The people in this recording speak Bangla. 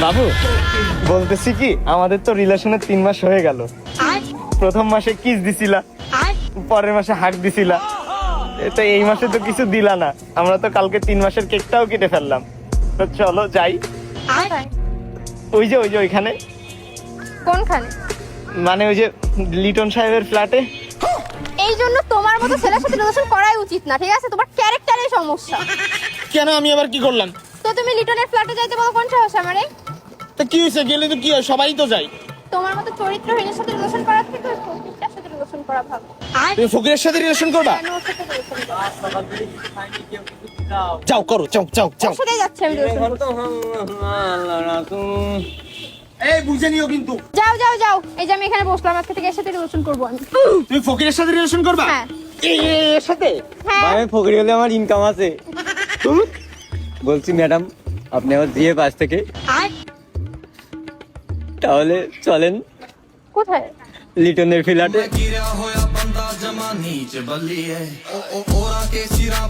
বাবু বলতেছি কি, আমাদের তো রিলেশনে 3 মাস হয়ে গেল। প্রথম মাসে কিস দিছিলা, পরের মাসে হাক দিছিলা, তো এই মাসে তো কিছু দিলা না। আমরা তো কালকে 3 মাসের কেকটাও কেটে ফেললাম। তো চলো যাই। ওই যে ওইখানে। কোনখানে? মানে ওই যে লিটন সাহেবের ফ্ল্যাটে। এই জন্য তোমার মতো ছেলের সাথে রিলেশন করাই উচিত না, ঠিক আছে? তোমার ক্যারেক্টারের সমস্যা। কেন, আমি আবার কি করলাম? তো তুমি লিটনের ফ্ল্যাটে যাইতে বলো কোন সাহস আমারে? তা কি হয়েছে, গেলে তো কি হয়, সবাই তো যায়। তোমার মতো চরিত্রহীনের সাথে রিলেশন করার থেকে ফকিরটার সাথে রিলেশন করা ভালো। তুমি ফকিরের সাথে রিলেশন করবা? কেন ওর সাথে রিলেশন করব? যাও করো, যাও যাও যাও। ওর সাথেই যাচ্ছি আমি রিলেশন করতে। এই বুঝে নিও কিন্তু। যাও যাও যাও, এই যে আমি এখানে বসলাম, আজকে থেকে এর সাথে রিলেশন করব আমি। তুমি ফকিরের সাথে রিলেশন করবা? হ্যাঁ এর সাথে? হ্যাঁ। আমি ফকির হলে আমার ইনকাম আছে। বলছি ম্যাডাম, আপনি আমার দিয়ে পাশ থেকে, তাহলে চলেন কোথায়? লিটনের ফ্ল্যাটে। गिरा होया बंदा जमा नीच बल्ली है ओ ओरा के सिरा